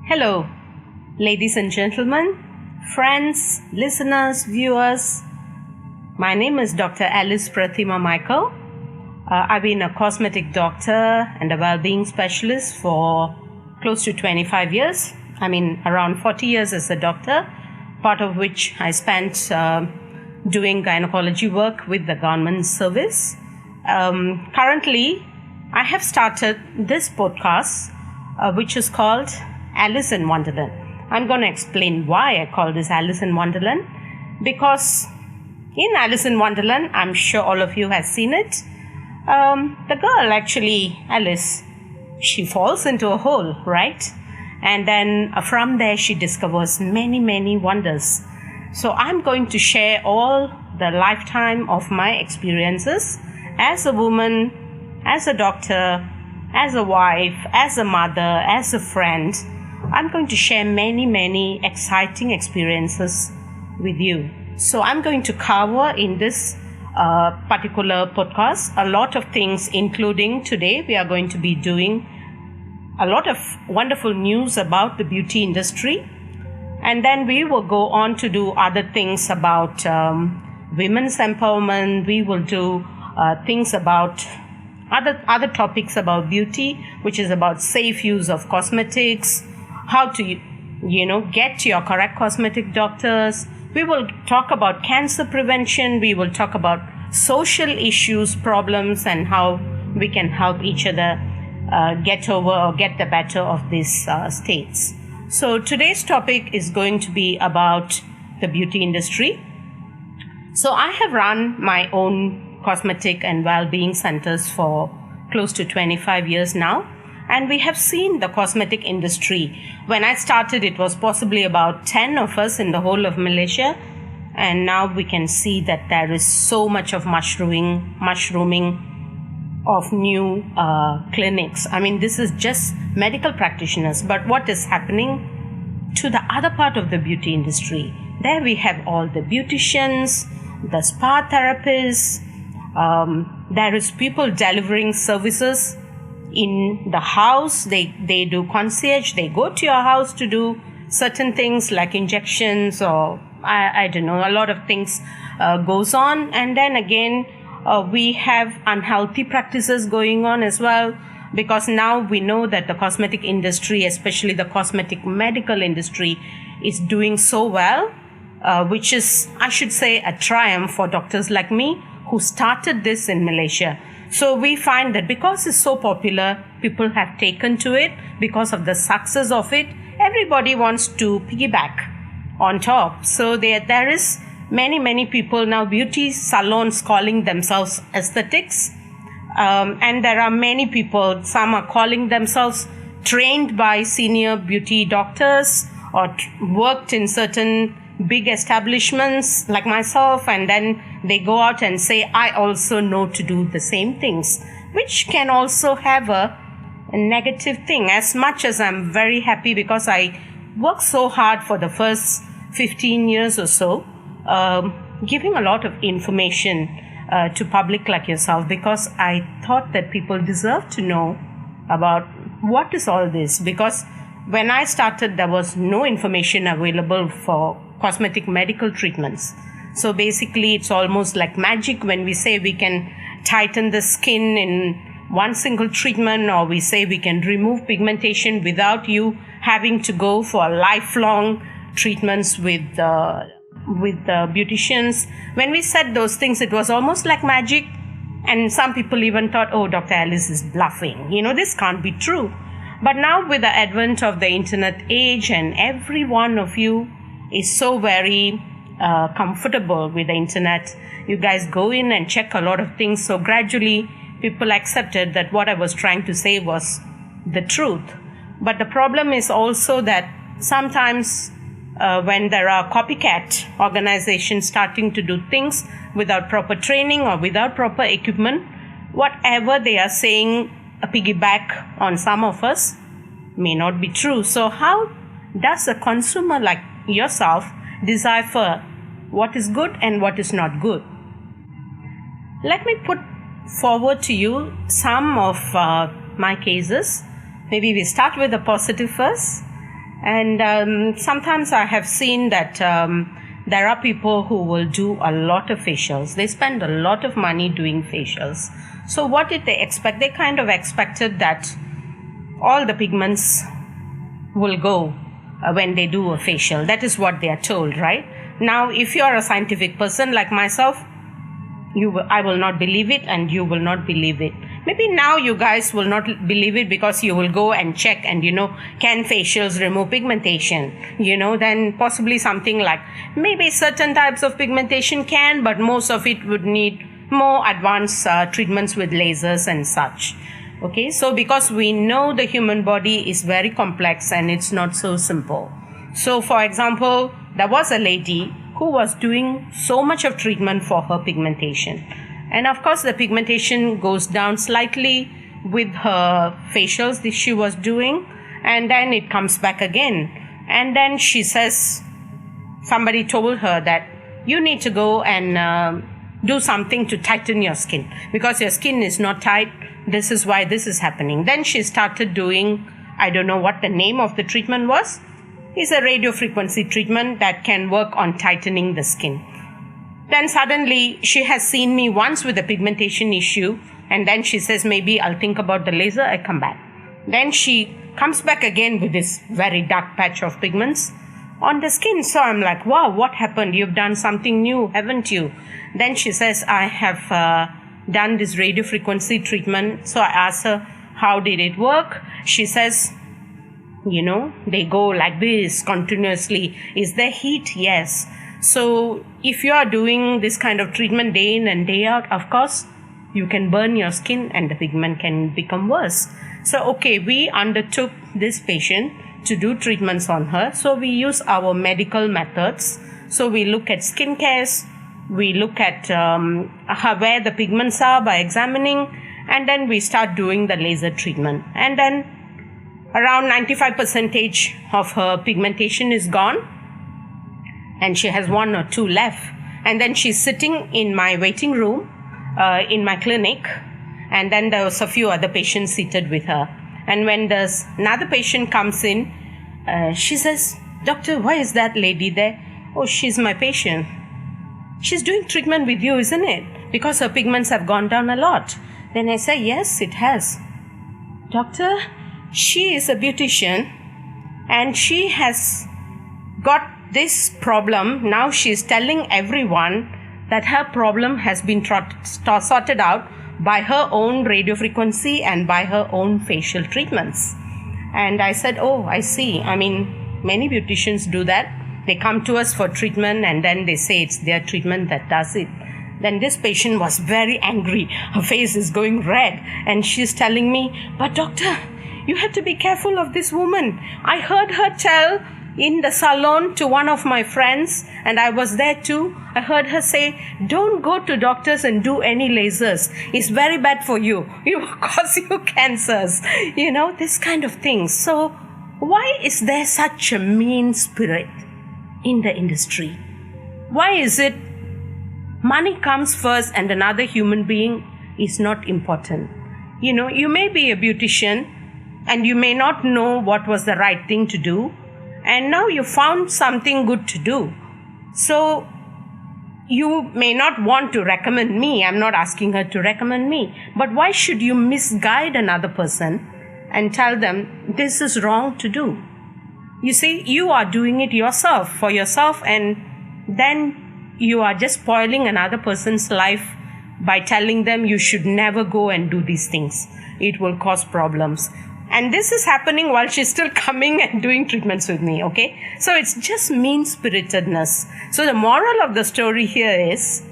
Hello, ladies and gentlemen, friends, listeners, viewers. My name is Dr. Alice Pratima Michael. I've been a cosmetic doctor and a well-being specialist for close to 25 years. Around 40 years as a doctor, part of which I spent doing gynecology work with the government service. Currently, I have started this podcast, which is called Alice in Wonderland. I'm going to explain why I call this Alice in Wonderland, because in Alice in Wonderland, I'm sure all of you have seen it. The girl, actually, Alice, she falls into a hole, right? And then from there, she discovers many, many wonders. So I'm going to share all the lifetime of my experiences as a woman, as a doctor, as a wife, as a mother, as a friend. I'm going to share many, many exciting experiences with you. So I'm going to cover in this particular podcast a lot of things, including today we are going to be doing a lot of wonderful news about the beauty industry. And then we will go on to do other things about women's empowerment. We will do things about other topics about beauty, which is about safe use of cosmetics, how to get to your correct cosmetic doctors. We will talk about cancer prevention. We will talk about social issues, problems, and how we can help each other get over or get the better of these states. So today's topic is going to be about the beauty industry. So I have run my own cosmetic and well-being centers for close to 25 years now. And we have seen the cosmetic industry. When I started, it was possibly about 10 of us in the whole of Malaysia. And now we can see that there is so much of mushrooming of new clinics. This is just medical practitioners. But what is happening to the other part of the beauty industry? There we have all the beauticians, the spa therapists. There is people delivering services in the house. They do concierge. They go to your house to do certain things like injections or I don't know, a lot of things goes on. And then again, we have unhealthy practices going on as well, because now we know that the cosmetic industry, especially the cosmetic medical industry, is doing so well, which is, I should say, a triumph for doctors like me who started this in Malaysia. So we find that because it's so popular, people have taken to it. Because of the success of it, everybody wants to piggyback on top. So there is many people now, beauty salons calling themselves aesthetics. And there are many people, some are calling themselves trained by senior beauty doctors or worked in certain big establishments like myself, and then they go out and say, I also know to do the same things, which can also have a negative thing. As much as I'm very happy because I worked so hard for the first 15 years or so, giving a lot of information to public like yourself, because I thought that people deserve to know about what is all this. Because when I started, there was no information available for cosmetic medical treatments. So basically, it's almost like magic when we say we can tighten the skin in one single treatment, or we say we can remove pigmentation without you having to go for lifelong treatments with the beauticians. When we said those things, it was almost like magic. And some people even thought, oh, Dr. Alice is bluffing. This can't be true. But now with the advent of the internet age, and every one of you is so very comfortable with the internet. You guys go in and check a lot of things. So gradually, people accepted that what I was trying to say was the truth. But the problem is also that sometimes when there are copycat organizations starting to do things without proper training or without proper equipment, whatever they are saying, a piggyback on some of us may not be true. So how does a consumer like yourself decipher what is good and what is not good? Let me put forward to you some of my cases. Maybe we start with the positive first. And sometimes I have seen that there are people who will do a lot of facials. They spend a lot of money doing facials. So what did they expect? They kind of expected that all the pigments will go when they do a facial. That is what they are told, right? Now, if you are a scientific person like myself, I will not believe it, and you will not believe it. Maybe now you guys will not believe it because you will go and check and, can facials remove pigmentation? Then possibly something like maybe certain types of pigmentation can, but most of it would need more advanced treatments with lasers and such. Okay, so because we know the human body is very complex and it's not so simple. So for example, there was a lady who was doing so much of treatment for her pigmentation. And of course, the pigmentation goes down slightly with her facials that she was doing, and then it comes back again. And then she says, somebody told her that you need to go and do something to tighten your skin because your skin is not tight. This is why this is happening. Then she started doing, I don't know what the name of the treatment was. It's a radio frequency treatment that can work on tightening the skin. Then suddenly she has seen me once with a pigmentation issue, and then she says, maybe I'll think about the laser. I come back. Then she comes back again with this very dark patch of pigments on the skin. So I'm like, wow, what happened? You've done something new, haven't you? Then she says, I have done this radio frequency treatment. So I asked her, how did it work? She says, they go like this continuously. Is there heat? Yes. So if you are doing this kind of treatment day in and day out, of course, you can burn your skin and the pigment can become worse. So, okay, we undertook this patient to do treatments on her. So we use our medical methods. So we look at skin cares, we look at where the pigments are by examining, and then we start doing the laser treatment. And then around 95% of her pigmentation is gone, and she has 1 or 2 left. And then she's sitting in my waiting room in my clinic, and then there was a few other patients seated with her. And when there's another patient comes in, she says, Doctor, why is that lady there? Oh, she's my patient. She's doing treatment with you, isn't it? Because her pigments have gone down a lot. Then I say, yes, it has. Doctor, she is a beautician and she has got this problem. Now she's telling everyone that her problem has been sorted out by her own radiofrequency and by her own facial treatments. And I said, oh, I see. I mean, many beauticians do that. They come to us for treatment and then they say it's their treatment that does it. Then this patient was very angry. Her face is going red and she's telling me, but doctor, you have to be careful of this woman. I heard her tell in the salon to one of my friends, and I was there too. I heard her say, don't go to doctors and do any lasers. It's very bad for you. It will cause you cancers. This kind of thing. So why is there such a mean spirit in the industry? Why is it money comes first and another human being is not important? You may be a beautician and you may not know what was the right thing to do, and now you found something good to do. So you may not want to recommend me. I'm not asking her to recommend me. But why should you misguide another person and tell them this is wrong to do? You see, you are doing it yourself, for yourself, and then you are just spoiling another person's life by telling them you should never go and do these things. It will cause problems. And this is happening while she's still coming and doing treatments with me, okay? So it's just mean-spiritedness. So the moral of the story here is,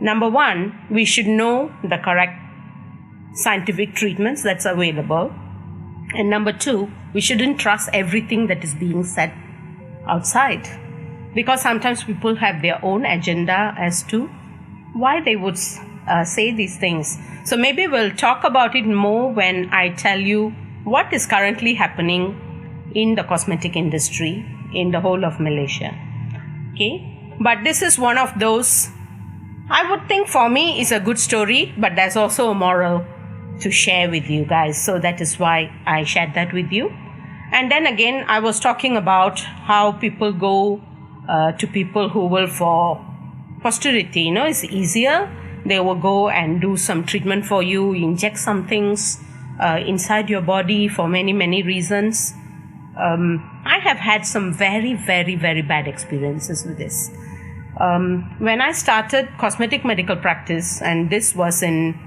number one, we should know the correct scientific treatments that's available. And number two, we shouldn't trust everything that is being said outside. Because sometimes people have their own agenda as to why they would say these things. So maybe we'll talk about it more when I tell you what is currently happening in the cosmetic industry in the whole of Malaysia. Okay? But this is one of those, I would think for me is a good story, but there's also a moral to share with you guys. So that is why I shared that with you. And then again, I was talking about how people go to people who will for posterity, it's easier. They will go and do some treatment for you, inject some things inside your body for many, many reasons. I have had some very, very, very bad experiences with this. When I started cosmetic medical practice, and this was in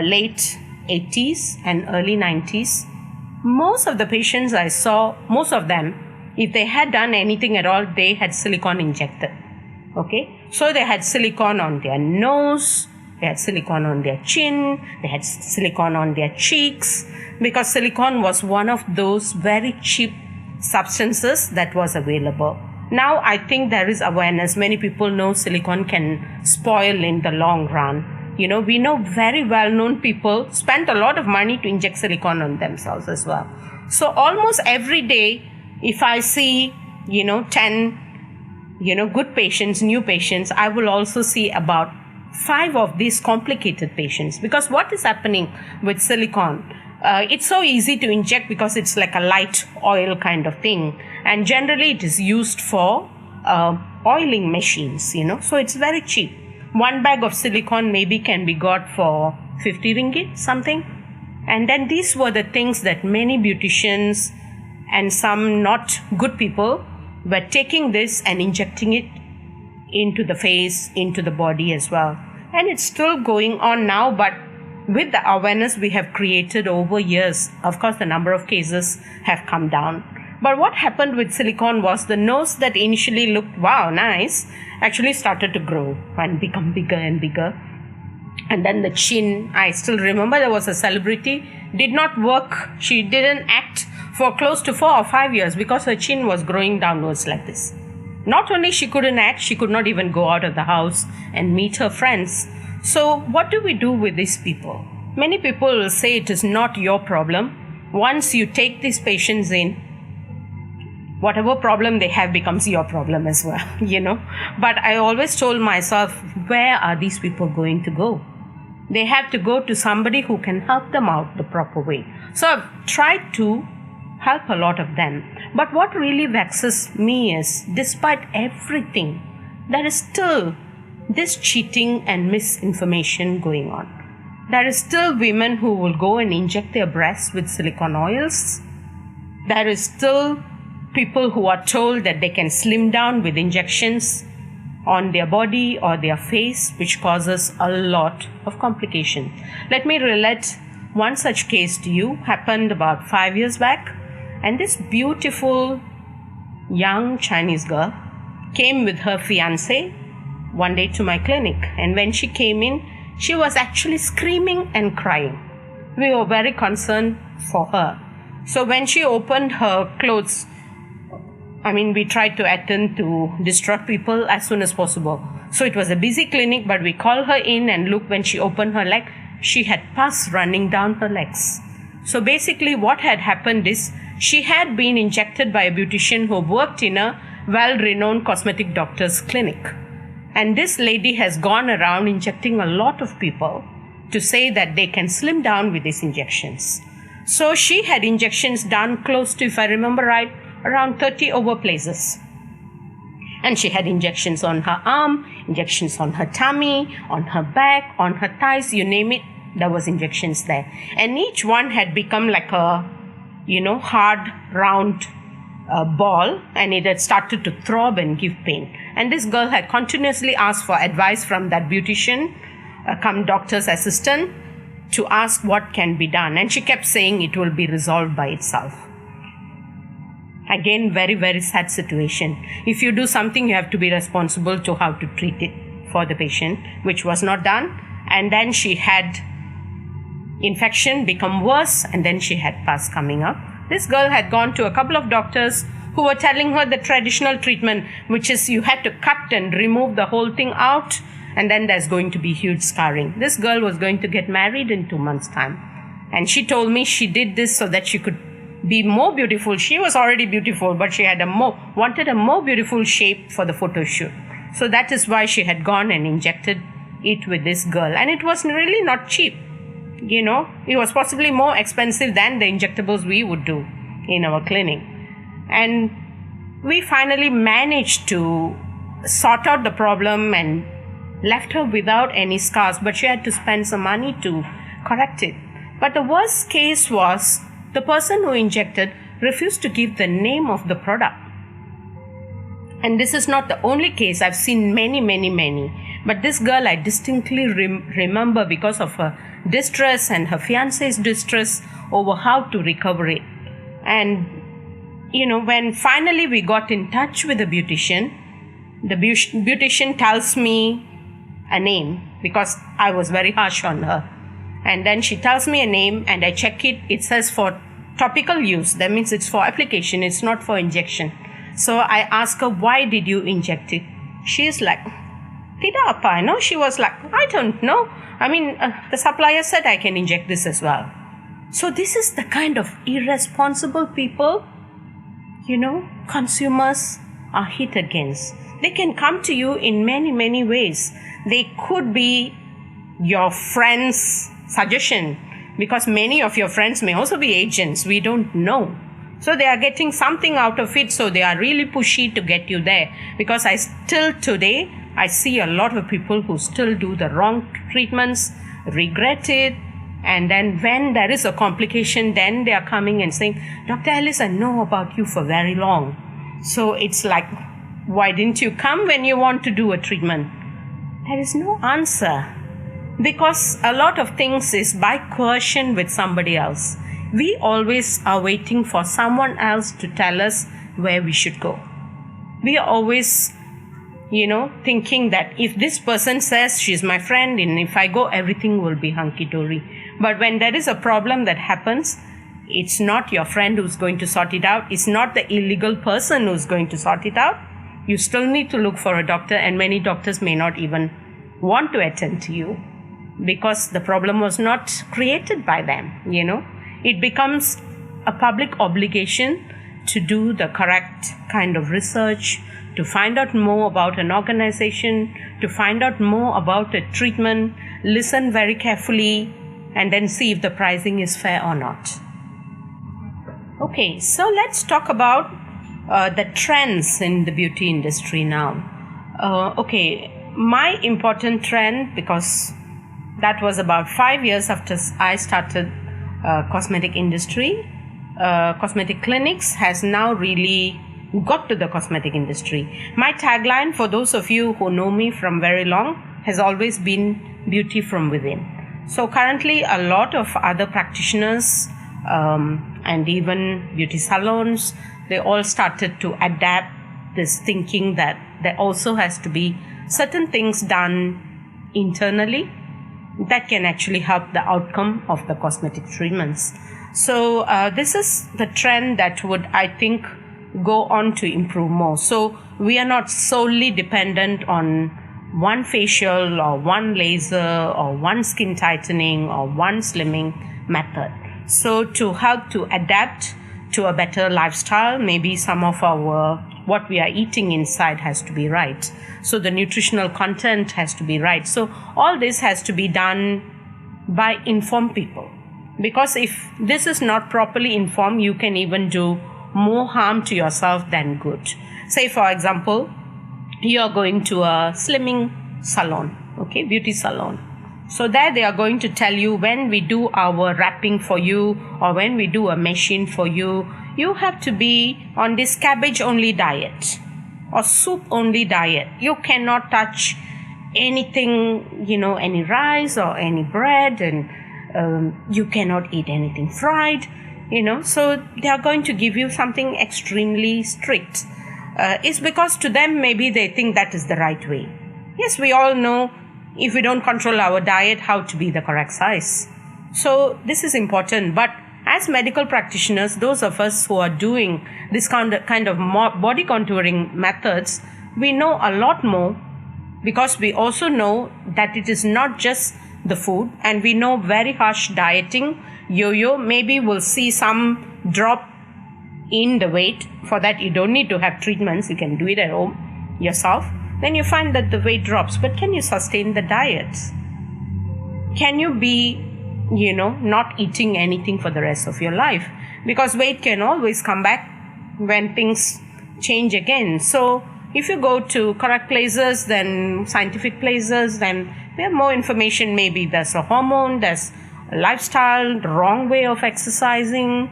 late 80s and early 90s, most of the patients I saw, most of them, if they had done anything at all, they had silicone injected. Okay, so they had silicone on their nose, they had silicone on their chin, they had silicone on their cheeks, because silicone was one of those very cheap substances that was available. Now I think there is awareness. Many people know silicone can spoil in the long run. We know very well-known people spent a lot of money to inject silicone on themselves as well. So almost every day, if I see, 10 good patients, new patients, I will also see about 5 of these complicated patients. Because what is happening with silicone? It's so easy to inject because it's like a light oil kind of thing. And generally it is used for oiling machines, so it's very cheap. One bag of silicone maybe can be got for 50 ringgit, something. And then these were the things that many beauticians and some not good people were taking this and injecting it into the face, into the body as well. And it's still going on now, but with the awareness we have created over years, of course, the number of cases have come down. But what happened with silicone was the nose that initially looked, wow, nice, actually started to grow and become bigger and bigger. And then the chin, I still remember there was a celebrity, did not work. She didn't act for close to 4 or 5 years because her chin was growing downwards like this. Not only she couldn't act, she could not even go out of the house and meet her friends. So what do we do with these people? Many people will say it is not your problem. Once you take these patients in, whatever problem they have becomes your problem as well, But I always told myself, where are these people going to go? They have to go to somebody who can help them out the proper way. So I've tried to help a lot of them. But what really vexes me is, despite everything, there is still this cheating and misinformation going on. There is still women who will go and inject their breasts with silicone oils. There is still people who are told that they can slim down with injections on their body or their face, which causes a lot of complications. Let me relate one such case to you. Happened about 5 years back, and this beautiful young Chinese girl came with her fiancé one day to my clinic, and when she came in, she was actually screaming and crying. We were very concerned for her. So when she opened her clothes, we tried to attend to distraught people as soon as possible. So it was a busy clinic, but we called her in, and look, when she opened her leg, she had pus running down her legs. So basically what had happened is, she had been injected by a beautician who worked in a well-renowned cosmetic doctor's clinic. And this lady has gone around injecting a lot of people to say that they can slim down with these injections. So she had injections done close to, if I remember right, around 30 over places. And she had injections on her arm, injections on her tummy, on her back, on her thighs, you name it, there was injections there. And each one had become like a, hard, round ball, and it had started to throb and give pain. And this girl had continuously asked for advice from that beautician, come doctor's assistant, to ask what can be done. And she kept saying it will be resolved by itself. Again, very, very sad situation. If you do something, you have to be responsible to how to treat it for the patient, which was not done. And then she had infection become worse, and then she had pus coming up. This girl had gone to a couple of doctors who were telling her the traditional treatment, which is you had to cut and remove the whole thing out, and then there's going to be huge scarring. This girl was going to get married in 2 months' time. And she told me she did this so that she could be more beautiful. She was already beautiful, but she had wanted a more beautiful shape for the photo shoot. So that is why she had gone and injected it with this girl. And it was really not cheap. It was possibly more expensive than the injectables we would do. in our clinic. And we finally managed to sort out the problem and left her without any scars, but she had to spend some money to correct it. But the worst case was the person who injected refused to give the name of the product. And this is not the only case. I've seen many. But this girl I distinctly remember because of her distress and her fiance's distress over how to recover it. And when finally we got in touch with the beautician tells me a name because I was very harsh on her. And then she tells me a name and I check it. It says for topical use. That means it's for application. It's not for injection. So I ask her, why did you inject it? She is like, Tida Appa, no? She was like, I don't know. I mean, the supplier said I can inject this as well. So this is the kind of irresponsible people, consumers are hit against. They can come to you in many ways. They could be your friend's suggestion because many of your friends may also be agents. We don't know. So they are getting something out of it. So they are really pushy to get you there. Because today, I see a lot of people who still do the wrong treatments, regret it. And then when there is a complication, then they are coming and saying, Dr. Alice, I know about you for very long. So it's like, why didn't you come when you want to do a treatment? There is no answer. Because a lot of things is by coercion with somebody else. We always are waiting for someone else to tell us where we should go. We are always, thinking that if this person says she's my friend and if I go, everything will be hunky-dory. But when there is a problem that happens, it's not your friend who's going to sort it out. It's not the illegal person who's going to sort it out. You still need to look for a doctor, and many doctors may not even want to attend to you because the problem was not created by them, It becomes a public obligation to do the correct kind of research, to find out more about an organization, to find out more about a treatment, listen very carefully, and then see if the pricing is fair or not. Okay, so let's talk about the trends in the beauty industry now. My important trend, because that was about 5 years after I started cosmetic industry, cosmetic clinics has now really got to the cosmetic industry. My tagline, for those of you who know me from very long, has always been beauty from within. So currently a lot of other practitioners and even beauty salons, they all started to adapt this thinking that there also has to be certain things done internally that can actually help the outcome of the cosmetic treatments. So this is the trend that would, I think, go on to improve more. So we are not solely dependent on one facial or one laser or one skin tightening or one slimming method. So to help to adapt to a better lifestyle, maybe some of our what we are eating inside has to be right. So the nutritional content has to be right. So all this has to be done by informed people. Because if this is not properly informed, you can even do more harm to yourself than good. Say, for example, you are going to a slimming salon, beauty salon. So there they are going to tell you when we do our wrapping for you or when we do a machine for you, you have to be on this cabbage only diet or soup only diet. You cannot touch anything, any rice or any bread, and you cannot eat anything fried, So they are going to give you something extremely strict. It's because to them maybe they think that is the right way. Yes, we all know if we don't control our diet, how to be the correct size. So this is important. But as medical practitioners, those of us who are doing this kind of body contouring methods, we know a lot more because we also know that it is not just the food, and we know very harsh dieting, yo-yo, maybe we'll see some drop in the weight. For that, you don't need to have treatments. You can do it at home yourself. Then you find that the weight drops. But can you sustain the diet? Can you be not eating anything for the rest of your life, because weight can always come back when things change again. So if you go to correct places, then scientific places, then we have more information. Maybe there's a hormone, there's a lifestyle, the wrong way of exercising,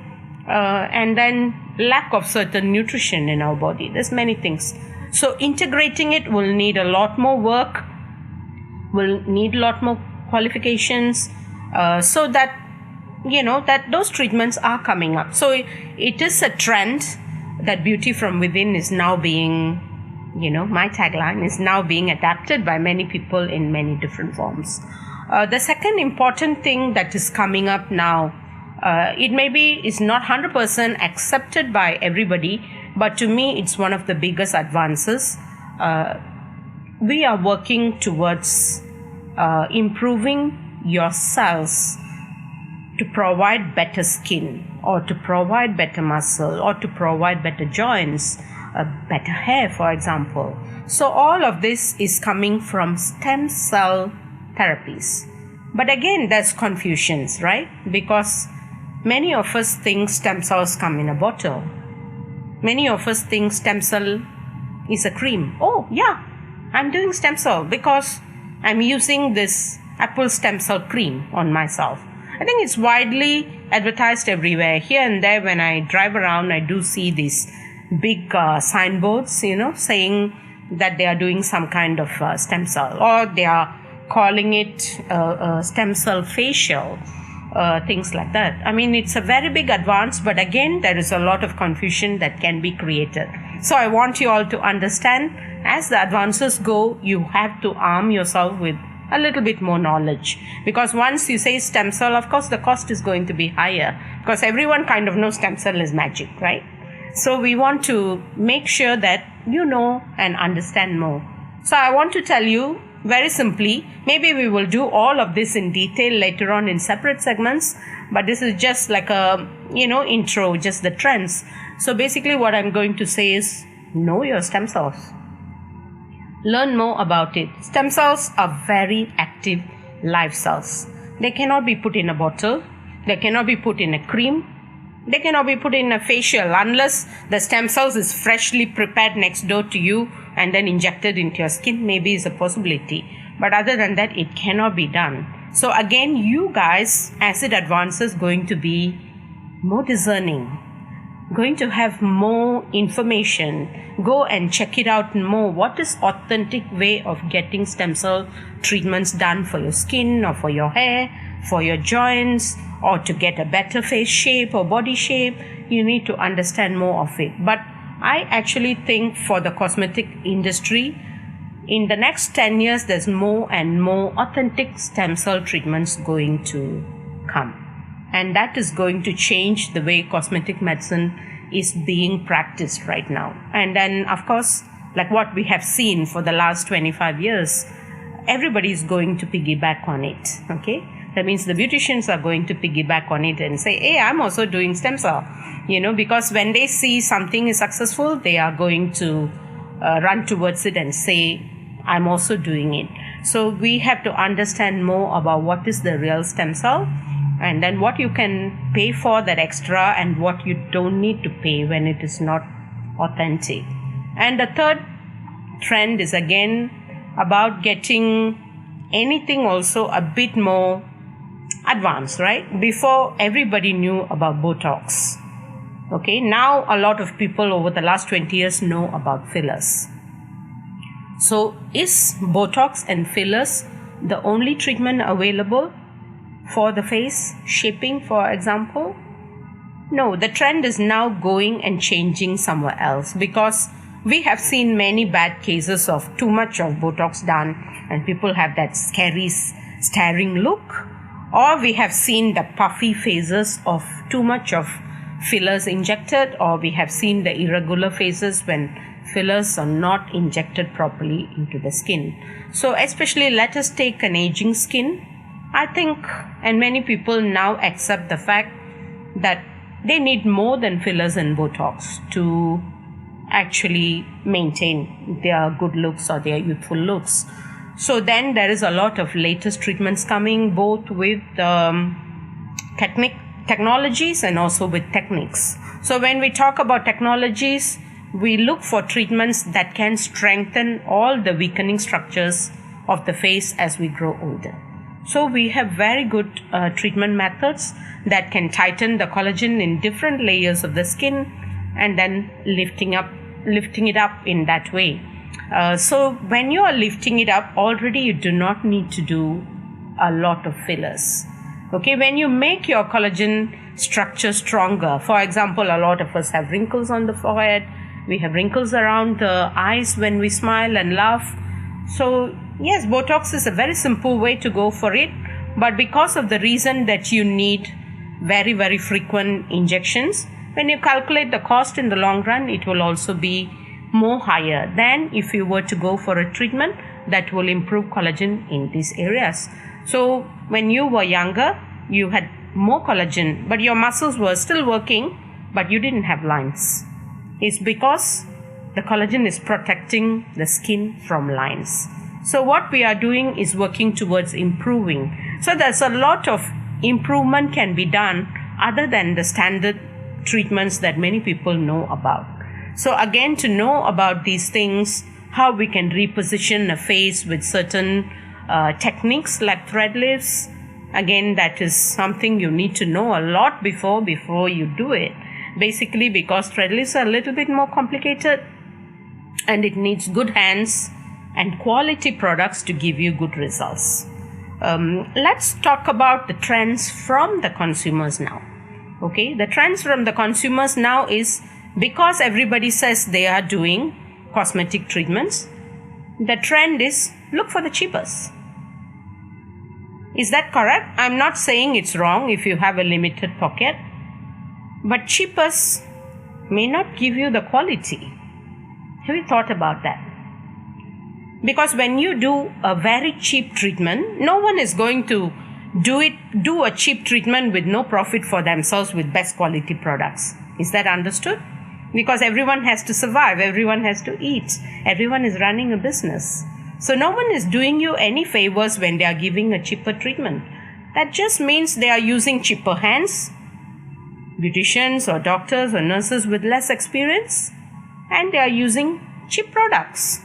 and then lack of certain nutrition in our body. There's many things. So integrating it will need a lot more work, will need a lot more qualifications, so that that those treatments are coming up. So it is a trend that beauty from within is now being, my tagline is now being adapted by many people in many different forms. The second important thing that is coming up now, it maybe is not 100% accepted by everybody, but to me it's one of the biggest advances. We are working towards improving your cells to provide better skin, or to provide better muscle, or to provide better joints, better hair, for example. So all of this is coming from stem cell therapies. But again, there's confusions, right? Because many of us think stem cells come in a bottle. Many of us think stem cell is a cream. Oh yeah, I'm doing stem cell because I'm using this apple stem cell cream on myself. I think it's widely advertised everywhere. Here and there, when I drive around, I do see these big signboards, saying that they are doing some kind of stem cell, or they are calling it stem cell facial, things like that. I mean, it's a very big advance, but again, there is a lot of confusion that can be created. So I want you all to understand, as the advances go, you have to arm yourself with a little bit more knowledge, because once you say stem cell, of course the cost is going to be higher, because everyone kind of knows stem cell is magic, right? So we want to make sure that you know and understand more. So I want to tell you very simply, maybe we will do all of this in detail later on in separate segments, but this is just like a intro, just the trends. So basically what I'm going to say is, know your stem cells. Learn more about it. Stem cells are very active live cells. They cannot be put in a bottle. They cannot be put in a cream. They cannot be put in a facial unless the stem cells is freshly prepared next door to you and then injected into your skin. Maybe is a possibility. But other than that, it cannot be done. So again, you guys, as it advances, going to be more discerning, going to have more information. Go and check it out more. What is authentic way of getting stem cell treatments done for your skin, or for your hair, for your joints, or to get a better face shape or body shape? You need to understand more of it. But I actually think for the cosmetic industry, in the next 10 years, there's more and more authentic stem cell treatments going to come. And that is going to change the way cosmetic medicine is being practiced right now. And then, of course, like what we have seen for the last 25 years, everybody is going to piggyback on it, okay? That means the beauticians are going to piggyback on it and say, hey, I'm also doing stem cell, because when they see something is successful, they are going to run towards it and say, I'm also doing it. So we have to understand more about what is the real stem cell, and then what you can pay for that extra and what you don't need to pay when it is not authentic. And the third trend is again about getting anything also a bit more advanced, right? Before, everybody knew about Botox. Okay, now a lot of people over the last 20 years know about fillers. So is Botox and fillers the only treatment available for the face shaping, for example? No, the trend is now going and changing somewhere else, because we have seen many bad cases of too much of Botox done and people have that scary staring look, or we have seen the puffy phases of too much of fillers injected, or we have seen the irregular phases when fillers are not injected properly into the skin. So especially, let us take an aging skin. I think, and many people now accept the fact that they need more than fillers and Botox to actually maintain their good looks or their youthful looks. So then there is a lot of latest treatments coming, both with technologies and also with techniques. So when we talk about technologies, we look for treatments that can strengthen all the weakening structures of the face as we grow older. So we have very good treatment methods that can tighten the collagen in different layers of the skin and then lifting it up in that way. So when you are lifting it up, already you do not need to do a lot of fillers. Okay, when you make your collagen structure stronger, for example, a lot of us have wrinkles on the forehead, we have wrinkles around the eyes when we smile and laugh. So yes, Botox is a very simple way to go for it, but because of the reason that you need very, very frequent injections, when you calculate the cost in the long run, it will also be more higher than if you were to go for a treatment that will improve collagen in these areas. So when you were younger, you had more collagen, but your muscles were still working, but you didn't have lines. It's because the collagen is protecting the skin from lines. So what we are doing is working towards improving. So there's a lot of improvement can be done other than the standard treatments that many people know about. So again, to know about these things, how we can reposition a face with certain techniques like thread lifts, again, that is something you need to know a lot before you do it. Basically, because thread lifts are a little bit more complicated and it needs good hands and quality products to give you good results. Let's talk about the trends from the consumers now. Okay, the trends from the consumers now is because everybody says they are doing cosmetic treatments, the trend is look for the cheapest. Is that correct? I'm not saying it's wrong if you have a limited pocket, but cheapest may not give you the quality. Have you thought about that? Because when you do a very cheap treatment, no one is going to do a cheap treatment with no profit for themselves with best quality products. Is that understood? Because everyone has to survive, everyone has to eat, everyone is running a business. So no one is doing you any favors when they are giving a cheaper treatment. That just means they are using cheaper hands, beauticians or doctors or nurses with less experience, and they are using cheap products.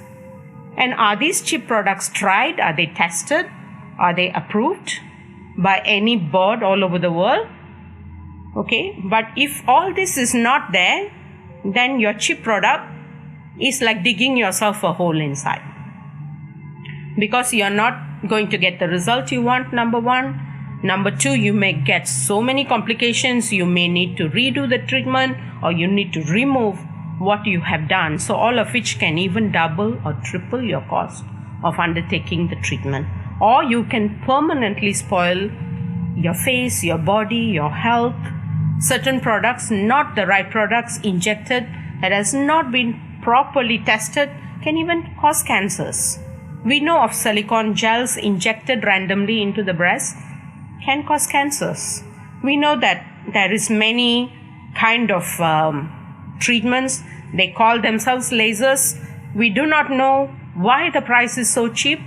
And are these cheap products tried? Are they tested? Are they approved by any board all over the world? Okay, but if all this is not there, then your cheap product is like digging yourself a hole inside. Because you're not going to get the result you want, number one. Number two, you may get so many complications. You may need to redo the treatment or you need to remove what you have done. So all of which can even double or triple your cost of undertaking the treatment. Or you can permanently spoil your face, your body, your health. Certain products, not the right products, injected that has not been properly tested, can even cause cancers. We know of silicone gels injected randomly into the breast can cause cancers. We know that there is many kind of treatments. They call themselves lasers. We do not know why the price is so cheap,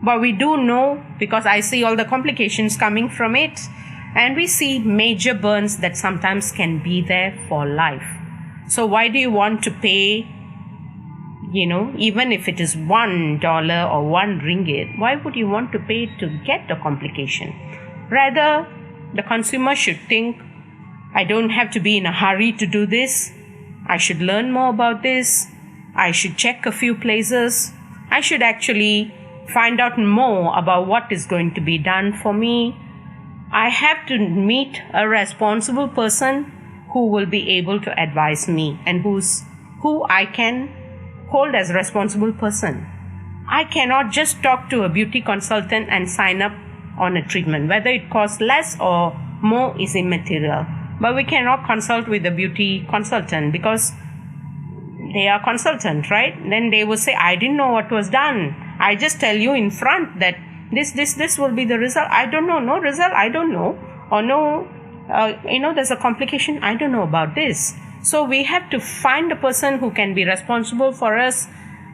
but we do know because I see all the complications coming from it, and we see major burns that sometimes can be there for life. So why do you want to pay, even if it is $1 or 1 ringgit, why would you want to pay to get a complication? Rather, the consumer should think, I don't have to be in a hurry to do this. I should learn more about this. I should check a few places. I should actually find out more about what is going to be done for me. I have to meet a responsible person who will be able to advise me and who I can hold as a responsible person. I cannot just talk to a beauty consultant and sign up on a treatment. Whether it costs less or more is immaterial. But we cannot consult with a beauty consultant because they are consultant, right? Then they will say, I didn't know what was done. I just tell you in front that this will be the result. I don't know. No result. I don't know. Or no, there's a complication. I don't know about this. So we have to find a person who can be responsible for us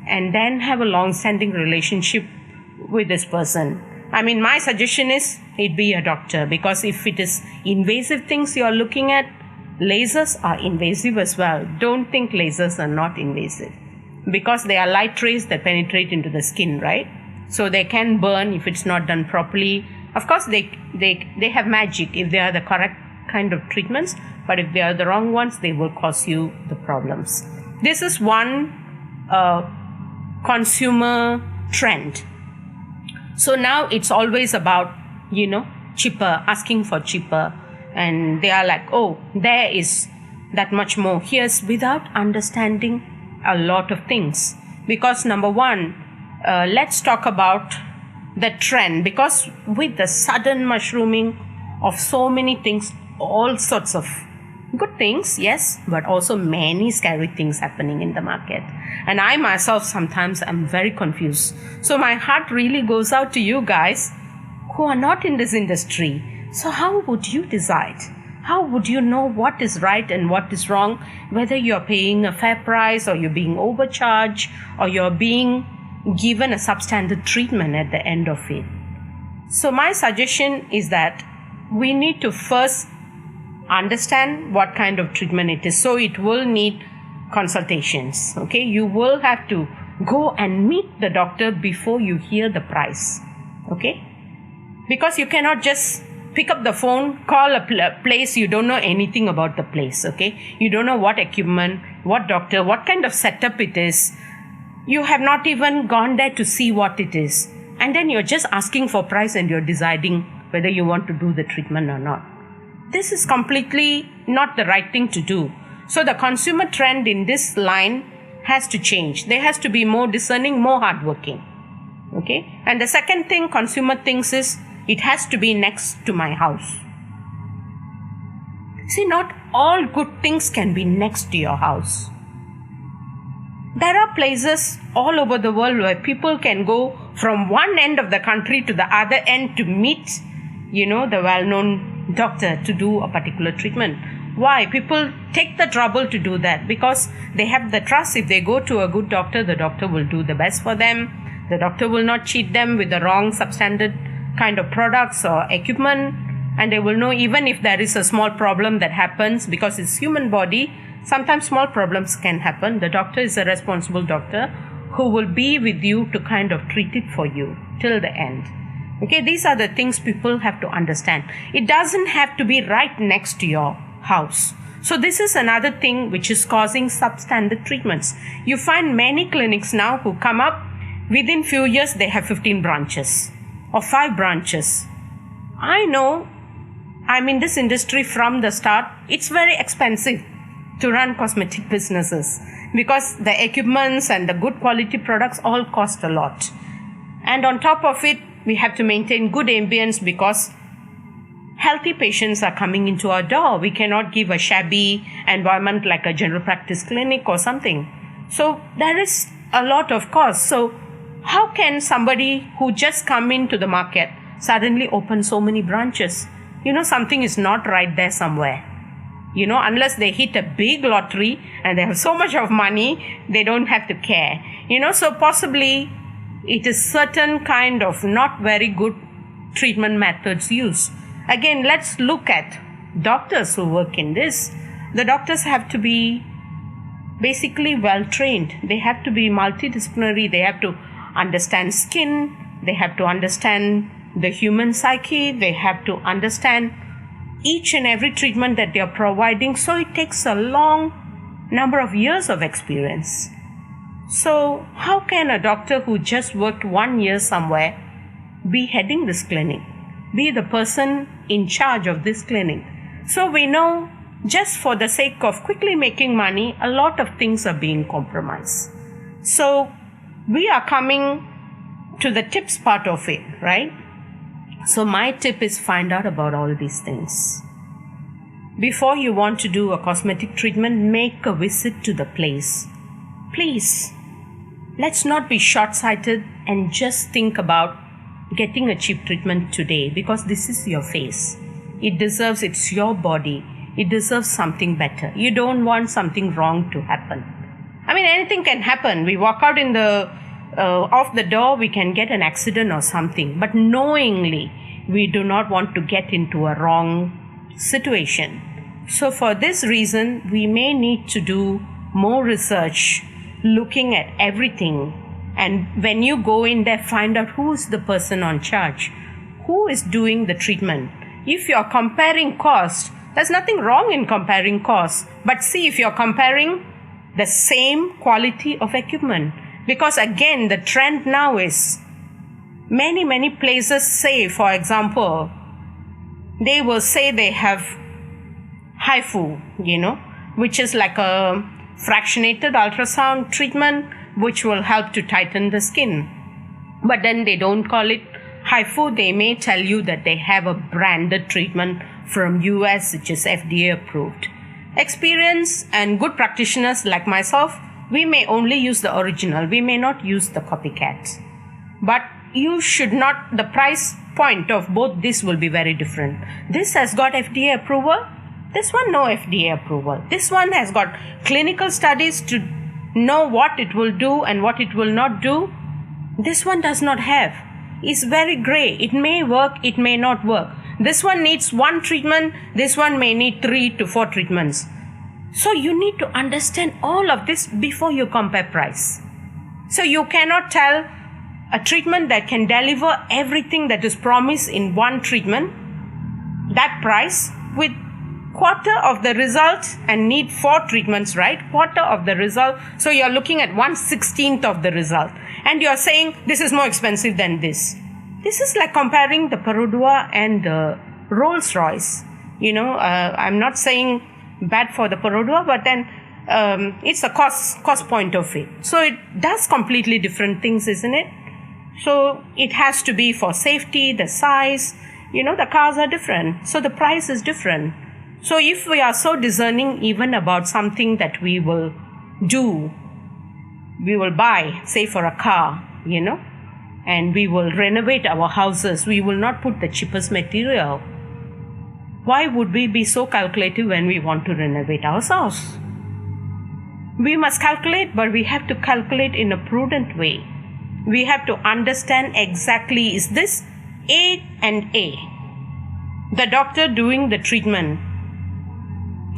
and then have a long-standing relationship with this person. I mean, my suggestion is it be a doctor, because if it is invasive things you're looking at, lasers are invasive as well. Don't think lasers are not invasive, because they are light rays that penetrate into the skin, right? So they can burn if it's not done properly. Of course, they have magic if they are the correct kind of treatments, but if they are the wrong ones, they will cause you the problems. This is one consumer trend. So now it's always about, cheaper, asking for cheaper. And they are like, oh, there is that much more. Here's without understanding a lot of things. Because number one, let's talk about the trend. Because with the sudden mushrooming of so many things, all sorts of good things, yes, but also many scary things happening in the market. And I myself sometimes am very confused. So my heart really goes out to you guys who are not in this industry. So how would you decide? How would you know what is right and what is wrong? Whether you're paying a fair price, or you're being overcharged, or you're being given a substandard treatment at the end of it. So my suggestion is that we need to first understand what kind of treatment it is. So it will need consultations. Okay, you will have to go and meet the doctor before you hear the price. Okay, because you cannot just pick up the phone, call a place, you don't know anything about the place. Okay, you don't know what equipment, what doctor, what kind of setup it is. You have not even gone there to see what it is, and then you're just asking for price and you're deciding whether you want to do the treatment or not. This is completely not the right thing to do. So the consumer trend in this line has to change. There has to be more discerning, more hardworking. Okay? And the second thing consumer thinks is, it has to be next to my house. See, not all good things can be next to your house. There are places all over the world where people can go from one end of the country to the other end to meet, the well-known doctor to do a particular treatment. Why? People take the trouble to do that because they have the trust. If they go to a good doctor, the doctor will do the best for them. The doctor will not cheat them with the wrong substandard kind of products or equipment, and they will know even if there is a small problem that happens, because it's human body, sometimes small problems can happen. The doctor is a responsible doctor who will be with you to kind of treat it for you till the end. Okay, these are the things people have to understand. It doesn't have to be right next to your house. So this is another thing which is causing substandard treatments. You find many clinics now who come up, within few years they have 15 branches or 5 branches. I know, I'm in this industry from the start. It's very expensive to run cosmetic businesses because the equipments and the good quality products all cost a lot. And on top of it, we have to maintain good ambience because healthy patients are coming into our door. We cannot give a shabby environment like a general practice clinic or something. So there is a lot of cost. So how can somebody who just come into the market suddenly open so many branches? Something is not right there somewhere. Unless they hit a big lottery and they have so much of money, they don't have to care. So possibly it is certain kind of not very good treatment methods used. Again, let's look at doctors who work in this. The doctors have to be basically well trained. They have to be multidisciplinary. They have to understand skin. They have to understand the human psyche. They have to understand each and every treatment that they are providing. So it takes a long number of years of experience. So how can a doctor who just worked 1 year somewhere be heading this clinic, be the person in charge of this clinic? So we know just for the sake of quickly making money, a lot of things are being compromised. So we are coming to the tips part of it, right? So my tip is find out about all these things. Before you want to do a cosmetic treatment, make a visit to the place. Please, let's not be short-sighted and just think about getting a cheap treatment today because this is your face. It deserves, it's your body. It deserves something better. You don't want something wrong to happen. I mean, anything can happen. We walk out in the off the door we can get an accident or something, but knowingly we do not want to get into a wrong situation. So for this reason, we may need to do more research, looking at everything. And when you go in there, find out who is the person on charge, who is doing the treatment. If you're comparing cost, there's nothing wrong in comparing costs. But see, if you're comparing the same quality of equipment, because again, the trend now is many places say, for example, they will say they have HIFU, which is like a fractionated ultrasound treatment which will help to tighten the skin. But then they don't call it HIFU. They may tell you that they have a branded treatment from US which is FDA approved. Experienced and good practitioners like myself, we may only use the original. We may not use the copycat. But you should not, the price point of both this will be very different. This has got FDA approval. This one, no FDA approval. This one has got clinical studies to know what it will do and what it will not do. This one does not have. It's very gray. It may work, it may not work. This one needs one treatment. This one may need 3 to 4 treatments. So you need to understand all of this before you compare price. So you cannot tell a treatment that can deliver everything that is promised in one treatment, that price, with quarter of the result and need 4 treatments, right? Quarter of the result. So you're looking at 1/16th of the result. And you're saying this is more expensive than this. This is like comparing the Perodua and the Rolls Royce. I'm not saying bad for the Perodua, but then it's a cost point of it. So it does completely different things, isn't it? So it has to be for safety, the size, the cars are different. So the price is different. So if we are so discerning even about something that we will do, we will buy, say for a car, and we will renovate our houses, we will not put the cheapest material. Why would we be so calculative when we want to renovate ourselves? We must calculate, but we have to calculate in a prudent way. We have to understand exactly, is this A and A? The doctor doing the treatment,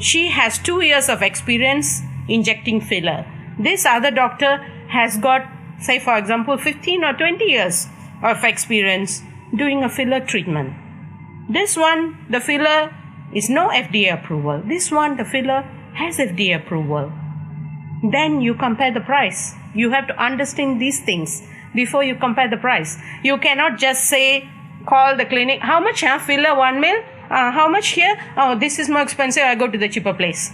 she has 2 years of experience injecting filler. This other doctor has got, say for example, 15 or 20 years of experience doing a filler treatment. This one, the filler is no FDA approval. This one, the filler has FDA approval. Then you compare the price. You have to understand these things before you compare the price. You cannot just say, call the clinic, how much filler 1 mil? How much here? Oh, this is more expensive, I go to the cheaper place.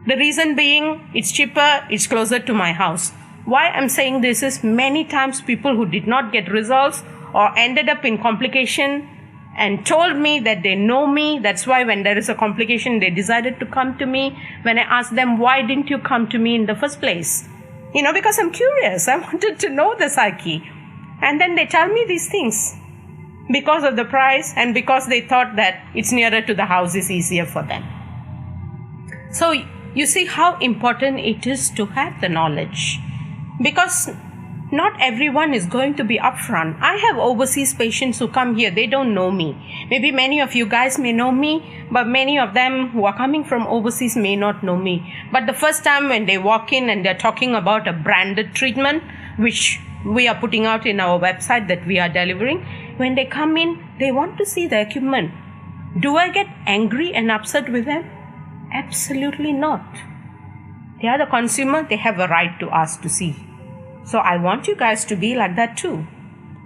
The reason being, it's cheaper, it's closer to my house. Why I'm saying this is many times people who did not get results or ended up in complication and told me that they know me. That's why when there is a complication, they decided to come to me. When I asked them, why didn't you come to me in the first place? Because I'm curious. I wanted to know the psyche. And then they tell me these things because of the price and because they thought that it's nearer to the house, is easier for them. So you see how important it is to have the knowledge, because not everyone is going to be upfront. I have overseas patients who come here, they don't know me. Maybe many of you guys may know me, but many of them who are coming from overseas may not know me. But the first time when they walk in and they're talking about a branded treatment, which we are putting out in our website that we are delivering, when they come in, they want to see the equipment. Do I get angry and upset with them? Absolutely not. They are the consumer, they have a right to ask to see. So I want you guys to be like that too.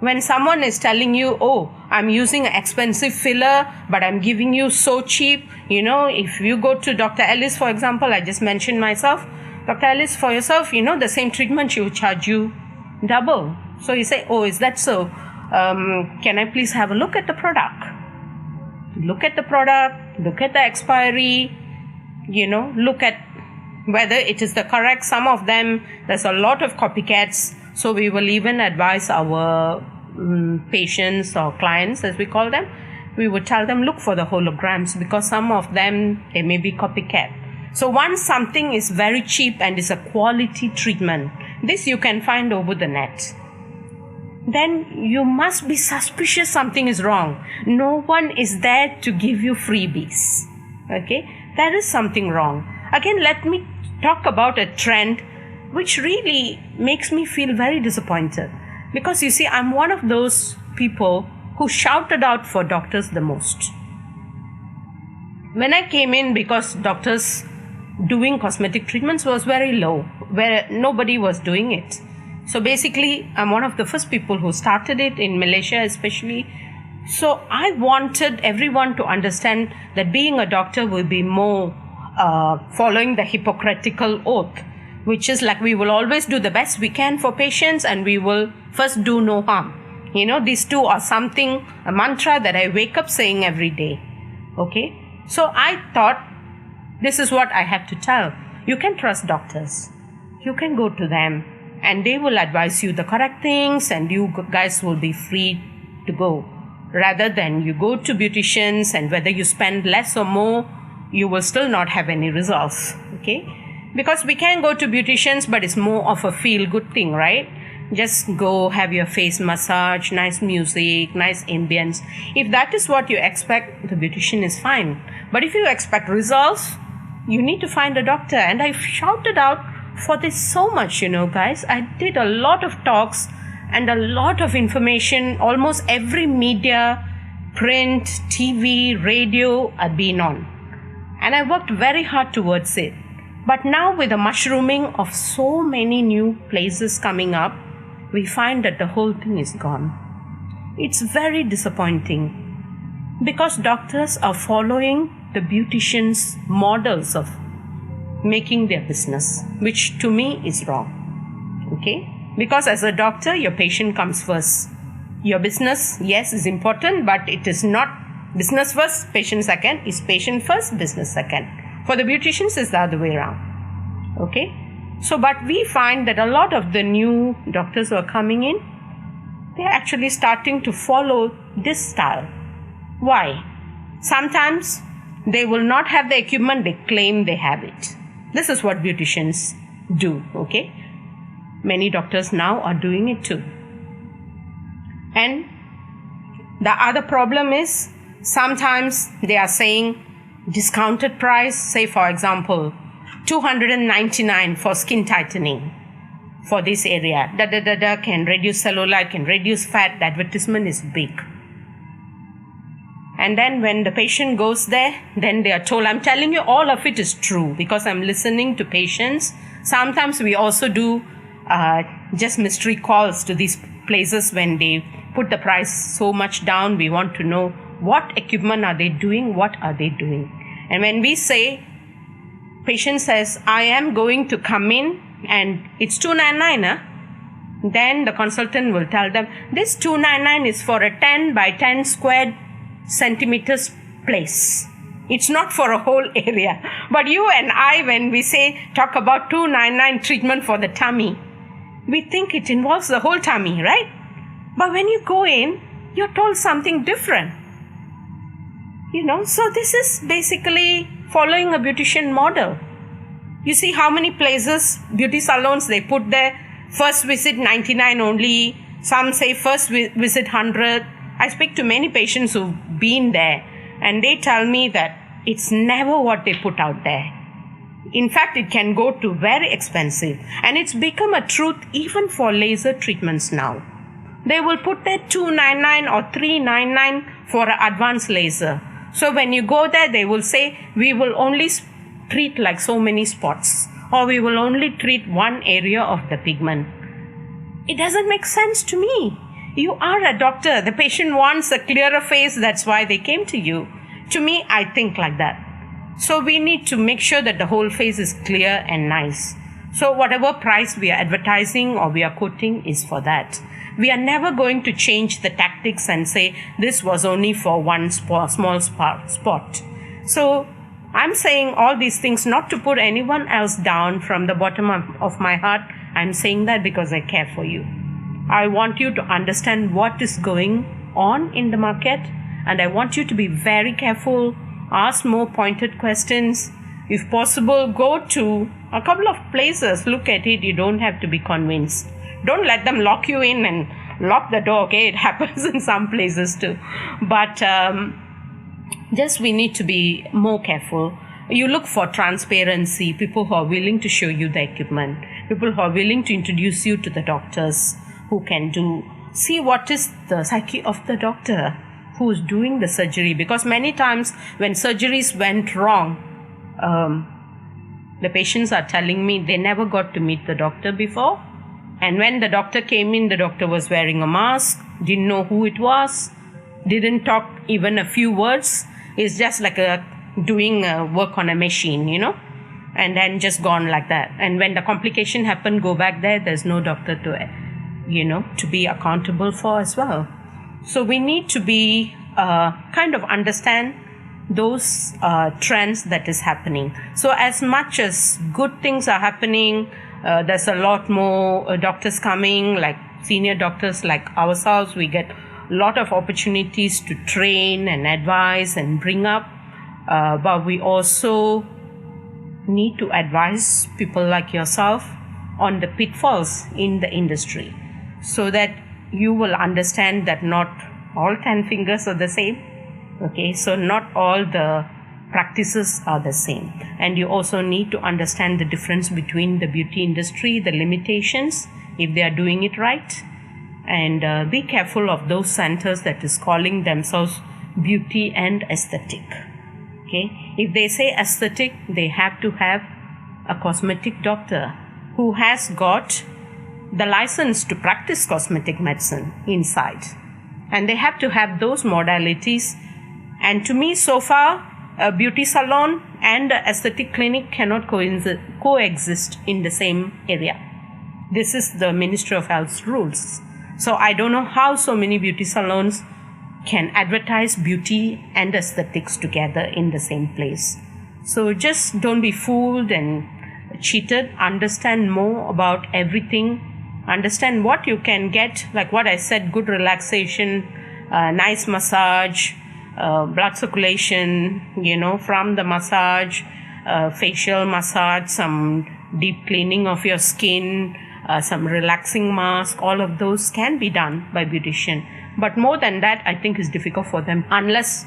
When someone is telling you, oh, I'm using an expensive filler, but I'm giving you so cheap. If you go to Dr. Ellis, for example, I just mentioned myself. Dr. Ellis, for yourself, the same treatment, she will charge you double. So you say, oh, is that so? Can I please have a look at the product? Look at the product, look at the expiry, look at whether it is the correct. Some of them, there's a lot of copycats. So we will even advise our patients or clients, as we call them, we would tell them, look for the holograms, because some of them, they may be copycat. So once something is very cheap and is a quality treatment, This you can find over the net. Then you must be suspicious something is wrong. No one is there to give you freebies. Okay, there is something wrong. Again, let me talk about a trend which really makes me feel very disappointed. Because you see, I'm one of those people who shouted out for doctors the most. When I came in, because doctors doing cosmetic treatments was very low, where nobody was doing it. So basically, I'm one of the first people who started it in Malaysia especially. So I wanted everyone to understand that being a doctor will be more following the Hippocratical oath, which is like we will always do the best we can for patients and we will first do no harm. You know, these two are something, a mantra that I wake up saying every day. Okay, so I thought this is what I have to tell. You can trust doctors. You can go to them and they will advise you the correct things and you guys will be free to go. Rather than you go to beauticians and whether you spend less or more, you will still not have any results. Okay, because we can go to beauticians, but it's more of a feel-good thing, right? Just go have your face massage, nice music, nice ambience. If that is what you expect, the beautician is fine. But if you expect results, you need to find a doctor. And I shouted out for this so much, guys. I did a lot of talks and a lot of information. Almost every media, print, TV, radio, I've been on. And I worked very hard towards it. But now with the mushrooming of so many new places coming up, we find that the whole thing is gone. It's very disappointing because doctors are following the beauticians' models of making their business, which to me is wrong. Okay? Because as a doctor, your patient comes first. Your business, yes, is important, but it is not business first, patient second. It's patient first, business second. For the beauticians, it's the other way around. Okay? So, but we find that a lot of the new doctors who are coming in, they're actually starting to follow this style. Why? Sometimes they will not have the equipment, they claim they have it. This is what beauticians do, okay? Many doctors now are doing it too. And the other problem is sometimes they are saying discounted price, say for example, $299 for skin tightening for this area. Can reduce cellulite, can reduce fat. The advertisement is big. And then when the patient goes there, then they are told, I'm telling you all of it is true because I'm listening to patients. Sometimes we also do just mystery calls to these places when they put the price so much down. We want to know what equipment are they doing, what are they doing. And when we say, patient says, I am going to come in and it's $299, then the consultant will tell them, this $299 is for a 10 by 10 square centimeters place. It's not for a whole area. But you and I, when we talk about $299 treatment for the tummy, we think it involves the whole tummy, right? But when you go in, you're told something different. So this is basically following a beautician model. You see how many places, beauty salons, they put there, first visit 99 only. Some say first visit 100. I speak to many patients who've been there and they tell me that it's never what they put out there. In fact, it can go to very expensive. And it's become a truth even for laser treatments now. They will put there $299 or $399 for an advanced laser. So when you go there, they will say, we will only treat like so many spots, or we will only treat one area of the pigment. It doesn't make sense to me. You are a doctor. The patient wants a clearer face. That's why they came to you. To me, I think like that. So we need to make sure that the whole face is clear and nice. So whatever price we are advertising or we are quoting is for that. We are never going to change the tactics and say this was only for one small spot. So I'm saying all these things not to put anyone else down from the bottom of my heart. I'm saying that because I care for you. I want you to understand what is going on in the market, and I want you to be very careful, ask more pointed questions, If possible, go to a couple of places, look at it. You don't have to be convinced. Don't let them lock you in and lock the door. Okay, it happens in some places too. But just we need to be more careful. You look for transparency, people who are willing to show you the equipment, people who are willing to introduce you to the doctors who can see what is the psyche of the doctor who is doing the surgery. Because many times when surgeries went wrong, the patients are telling me they never got to meet the doctor before. And when the doctor came in, the doctor was wearing a mask, didn't know who it was, didn't talk even a few words. It's just like doing work on a machine, and then just gone like that. And when the complication happened, go back there, there's no doctor to be accountable for as well. So we need to be kind of understand those trends that is happening. So as much as good things are happening, there's a lot more doctors coming, like senior doctors like ourselves. We get a lot of opportunities to train and advise and bring up, but we also need to advise people like yourself on the pitfalls in the industry, so that you will understand that not all 10 fingers are the same. Okay, so not all the practices are the same, and you also need to understand the difference between the beauty industry, the limitations, if they are doing it right, and be careful of those centers that is calling themselves beauty and aesthetic. Okay, if they say aesthetic, they have to have a cosmetic doctor who has got the license to practice cosmetic medicine inside, and they have to have those modalities. And to me, so far, a beauty salon and an aesthetic clinic cannot coexist in the same area. This is the Ministry of Health's rules. So I don't know how so many beauty salons can advertise beauty and aesthetics together in the same place. So just don't be fooled and cheated. Understand more about everything. Understand what you can get, like what I said, good relaxation, nice massage, blood circulation, from the massage, facial massage, some deep cleaning of your skin, some relaxing mask. All of those can be done by beautician. But more than that, I think is difficult for them unless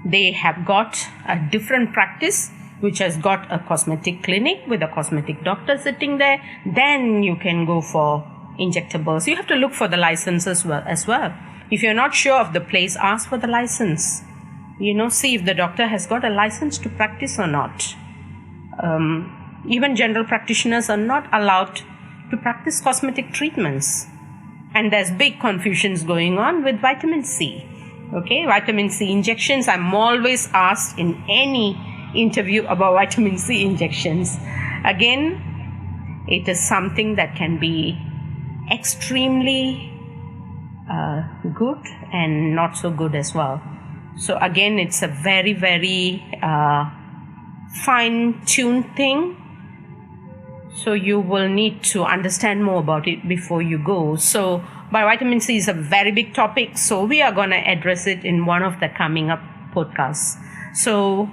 they have got a different practice which has got a cosmetic clinic with a cosmetic doctor sitting there. Then you can go for injectables. You have to look for the license as well. If you're not sure of the place, ask for the license. See if the doctor has got a license to practice or not. Even general practitioners are not allowed to practice cosmetic treatments. And there's big confusions going on with vitamin C. Okay, vitamin C injections. I'm always asked in any interview about vitamin C injections. Again, it is something that can be extremely good and not so good as well. So again, it's a very, very fine-tuned thing. So you will need to understand more about it before you go. So, but vitamin C is a very big topic. So we are going to address it in one of the coming up podcasts. So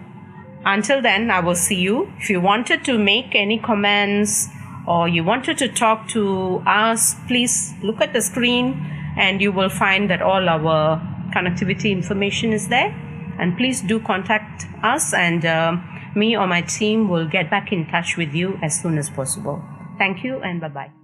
until then, I will see you. If you wanted to make any comments or you wanted to talk to us, please look at the screen and you will find that all our connectivity information is there. And please do contact us, and me or my team will get back in touch with you as soon as possible. Thank you and bye-bye.